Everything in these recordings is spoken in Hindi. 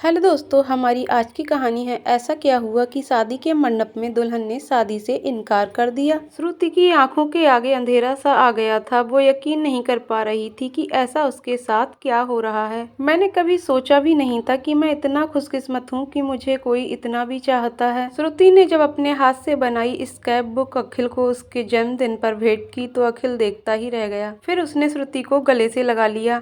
हेलो दोस्तों, हमारी आज की कहानी है ऐसा क्या हुआ कि शादी के मंडप में दुल्हन ने शादी से इनकार कर दिया। श्रुति की आंखों के आगे अंधेरा सा आ गया था। वो यकीन नहीं कर पा रही थी कि ऐसा उसके साथ क्या हो रहा है। मैंने कभी सोचा भी नहीं था कि मैं इतना खुशकिस्मत हूँ कि मुझे कोई इतना भी चाहता है। श्रुति ने जब अपने हाथ से बनाई स्क्रैप बुक अखिल को उसके जन्मदिन पर भेंट की तो अखिल देखता ही रह गया। फिर उसने श्रुति को गले से लगा लिया।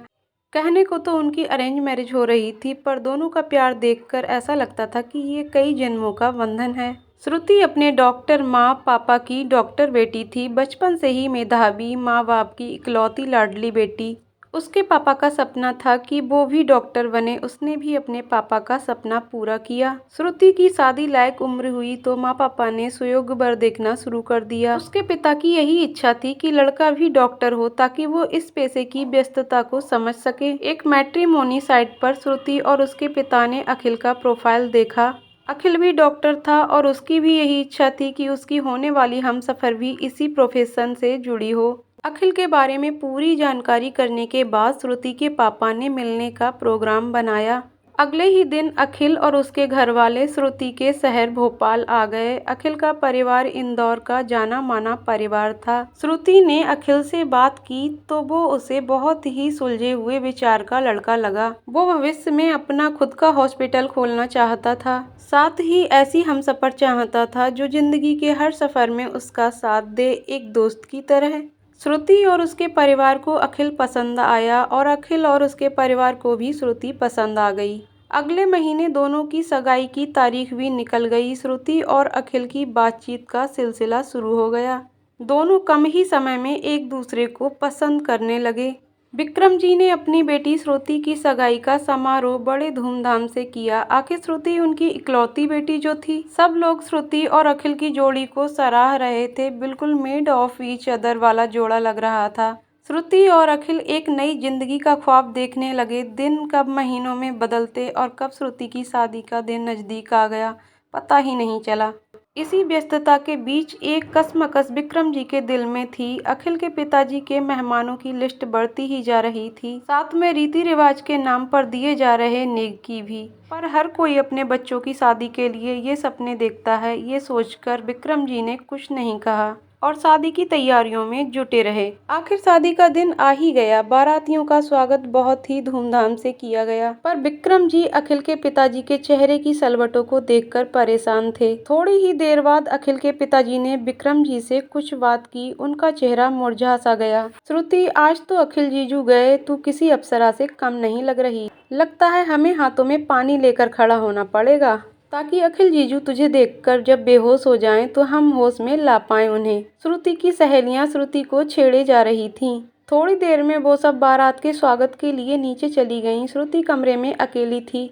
कहने को तो उनकी अरेंज मैरिज हो रही थी, पर दोनों का प्यार देखकर ऐसा लगता था कि ये कई जन्मों का बंधन है। श्रुति अपने डॉक्टर माँ पापा की डॉक्टर बेटी थी। बचपन से ही मेधावी, माँ बाप की इकलौती लाडली बेटी। उसके पापा का सपना था कि वो भी डॉक्टर बने। उसने भी अपने पापा का सपना पूरा किया। श्रुति की शादी लायक उम्र हुई तो माँ पापा ने सुयोग्य वर देखना शुरू कर दिया। उसके पिता की यही इच्छा थी कि लड़का भी डॉक्टर हो ताकि वो इस पेशे की व्यस्तता को समझ सके। एक मैट्रिमोनी साइट पर श्रुति और उसके पिता ने अखिल का प्रोफाइल देखा। अखिल भी डॉक्टर था और उसकी भी यही इच्छा थी कि उसकी होने वाली हमसफर भी इसी प्रोफेशन से जुड़ी हो। अखिल के बारे में पूरी जानकारी करने के बाद श्रुति के पापा ने मिलने का प्रोग्राम बनाया। अगले ही दिन अखिल और उसके घर वाले श्रुति के शहर भोपाल आ गए। अखिल का परिवार इंदौर का जाना माना परिवार था। श्रुति ने अखिल से बात की तो वो उसे बहुत ही सुलझे हुए विचार का लड़का लगा। वो भविष्य में अपना खुद का हॉस्पिटल खोलना चाहता था। साथ ही ऐसी हमसफर चाहता था जो जिंदगी के हर सफर में उसका साथ दे, एक दोस्त की तरह। श्रुति और उसके परिवार को अखिल पसंद आया और अखिल और उसके परिवार को भी श्रुति पसंद आ गई। अगले महीने दोनों की सगाई की तारीख भी निकल गई। श्रुति और अखिल की बातचीत का सिलसिला शुरू हो गया। दोनों कम ही समय में एक दूसरे को पसंद करने लगे। विक्रम जी ने अपनी बेटी श्रुति की सगाई का समारोह बड़े धूमधाम से किया। आखिर श्रुति उनकी इकलौती बेटी जो थी। सब लोग श्रुति और अखिल की जोड़ी को सराह रहे थे। बिल्कुल मेड ऑफ ईच अदर वाला जोड़ा लग रहा था। श्रुति और अखिल एक नई जिंदगी का ख्वाब देखने लगे। दिन कब महीनों में बदलते और कब श्रुति की शादी का दिन नजदीक आ गया, पता ही नहीं चला। इसी व्यस्तता के बीच एक कशमकश विक्रम जी के दिल में थी। अखिल के पिताजी के मेहमानों की लिस्ट बढ़ती ही जा रही थी, साथ में रीति रिवाज के नाम पर दिए जा रहे नेक की भी। पर हर कोई अपने बच्चों की शादी के लिए ये सपने देखता है, ये सोचकर विक्रम जी ने कुछ नहीं कहा और शादी की तैयारियों में जुटे रहे। आखिर शादी का दिन आ ही गया। बारातियों का स्वागत बहुत ही धूमधाम से किया गया, पर विक्रम जी अखिल के पिताजी के चेहरे की सलवटों को देखकर परेशान थे। थोड़ी ही देर बाद अखिल के पिताजी ने विक्रम जी से कुछ बात की। उनका चेहरा मुरझा सा गया। श्रुति, आज तो अखिल जीजू गए, तू किसी अप्सरा से कम नहीं लग रही। लगता है हमें हाथों में पानी लेकर खड़ा होना पड़ेगा ताकि अखिल जीजू तुझे देखकर जब बेहोश हो जाएं तो हम होश में ला पाएं उन्हें। श्रुति की सहेलियां श्रुति को छेड़े जा रही थीं। थोड़ी देर में वो सब बारात के स्वागत के लिए नीचे चली गईं। श्रुति कमरे में अकेली थी।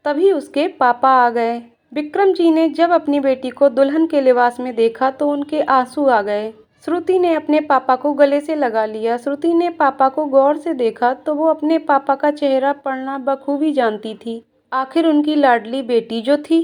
तभी उसके पापा आ गए। विक्रम जी ने जब अपनी बेटी को दुल्हन के लिबास में देखा तो उनके आंसू आ गए। श्रुति ने अपने पापा को गले से लगा लिया। श्रुति ने पापा को गौर से देखा तो वो अपने पापा का चेहरा पढ़ना बखूबी जानती थी। आखिर उनकी लाडली बेटी जो थी।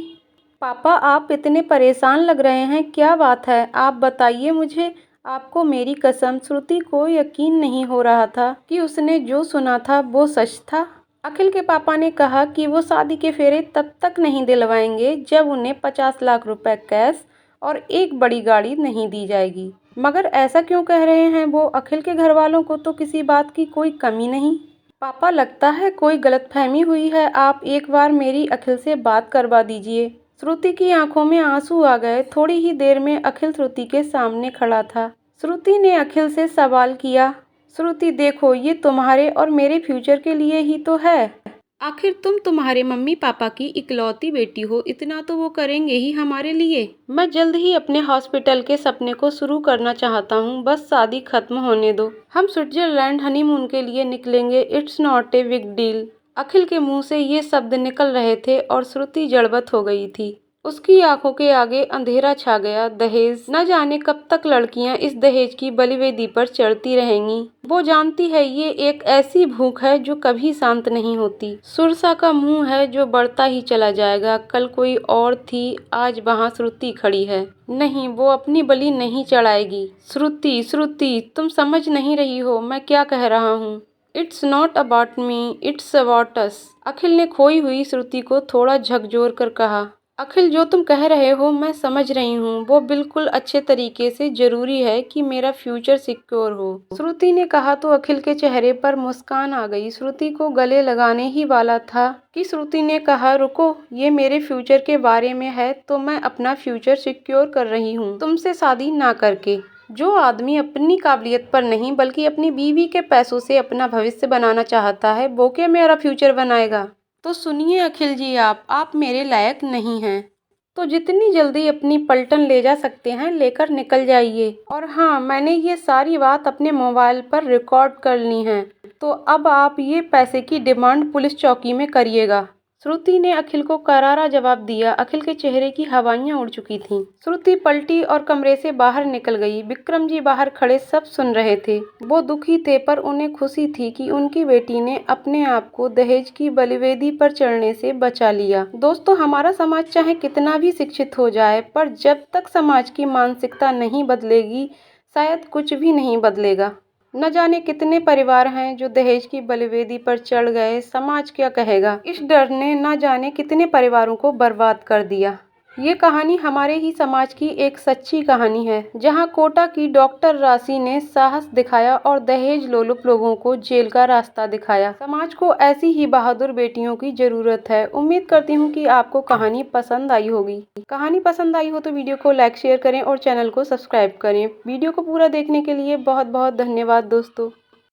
पापा, आप इतने परेशान लग रहे हैं, क्या बात है? आप बताइए मुझे। आपको मेरी कसम। श्रुति को यकीन नहीं हो रहा था कि उसने जो सुना था वो सच था। अखिल के पापा ने कहा कि वो शादी के फेरे तब तक नहीं दिलवाएंगे जब उन्हें 50 लाख रुपए कैश और एक बड़ी गाड़ी नहीं दी जाएगी। मगर ऐसा क्यों कह रहे हैं वो? अखिल के घर वालों को तो किसी बात की कोई कमी नहीं। पापा, लगता है कोई गलतफहमी हुई है। आप एक बार मेरी अखिल से बात करवा दीजिए। श्रुति की आंखों में आंसू आ गए। थोड़ी ही देर में अखिल श्रुति के सामने खड़ा था। श्रुति ने अखिल से सवाल किया, श्रुति देखो, ये तुम्हारे और मेरे फ्यूचर के लिए ही तो है। आखिर तुम तुम्हारे मम्मी पापा की इकलौती बेटी हो, इतना तो वो करेंगे ही हमारे लिए। मैं जल्द ही अपने हॉस्पिटल के सपने को शुरू करना चाहता हूँ, बस शादी खत्म होने दो। हम स्विट्जरलैंड हनीमून के लिए निकलेंगे। It's not a big deal. Akhil के मुंह से ये शब्द निकल रहे थे और श्रुति जड़बत हो गई थी। उसकी आंखों के आगे अंधेरा छा गया। दहेज, न जाने कब तक लड़कियां इस दहेज की बलिवेदी पर चढ़ती रहेंगी। वो जानती है ये एक ऐसी भूख है जो कभी शांत नहीं होती। सुरसा का मुंह है जो बढ़ता ही चला जाएगा। कल कोई और थी, आज वहाँ श्रुति खड़ी है। नहीं, वो अपनी बलि नहीं चढ़ाएगी। श्रुति, श्रुति, तुम समझ नहीं रही हो मैं क्या कह रहा हूँ। It's not about me, it's about us. Akhil ने खोई हुई श्रुति को थोड़ा झकझोर कर कहा। अखिल, जो तुम कह रहे हो मैं समझ रही हूँ, वो बिल्कुल अच्छे तरीके से। जरूरी है कि मेरा फ्यूचर सिक्योर हो, श्रुति ने कहा तो अखिल के चेहरे पर मुस्कान आ गई। श्रुति को गले लगाने ही वाला था कि श्रुति ने कहा, रुको, ये मेरे फ्यूचर के बारे में है तो मैं अपना फ्यूचर सिक्योर कर रही हूँ तुमसे शादी ना करके। जो आदमी अपनी काबिलियत पर नहीं बल्कि अपनी बीवी के पैसों से अपना भविष्य बनाना चाहता है, वो क्या मेरा फ्यूचर बनाएगा? तो सुनिए अखिल जी, आप मेरे लायक नहीं हैं। तो जितनी जल्दी अपनी पलटन ले जा सकते हैं लेकर निकल जाइए। और हाँ, मैंने ये सारी बात अपने मोबाइल पर रिकॉर्ड कर ली है, तो अब आप ये पैसे की डिमांड पुलिस चौकी में करिएगा। श्रुति ने अखिल को करारा जवाब दिया। अखिल के चेहरे की हवाइयां उड़ चुकी थीं। श्रुति पलटी और कमरे से बाहर निकल गई। विक्रम जी बाहर खड़े सब सुन रहे थे। वो दुखी थे पर उन्हें खुशी थी कि उनकी बेटी ने अपने आप को दहेज की बलिवेदी पर चढ़ने से बचा लिया। दोस्तों, हमारा समाज चाहे कितना भी शिक्षित हो जाए, पर जब तक समाज की मानसिकता नहीं बदलेगी शायद कुछ भी नहीं बदलेगा। न जाने कितने परिवार हैं जो दहेज की बलिवेदी पर चढ़ गए। समाज क्या कहेगा, इस डर ने न जाने कितने परिवारों को बर्बाद कर दिया। ये कहानी हमारे ही समाज की एक सच्ची कहानी है, जहां कोटा की डॉक्टर राशि ने साहस दिखाया और दहेज लोलुप लोगों को जेल का रास्ता दिखाया। समाज को ऐसी ही बहादुर बेटियों की जरूरत है। उम्मीद करती हूँ कि आपको कहानी पसंद आई होगी। कहानी पसंद आई हो तो वीडियो को लाइक, शेयर करें और चैनल को सब्सक्राइब करें। वीडियो को पूरा देखने के लिए बहुत बहुत धन्यवाद दोस्तों।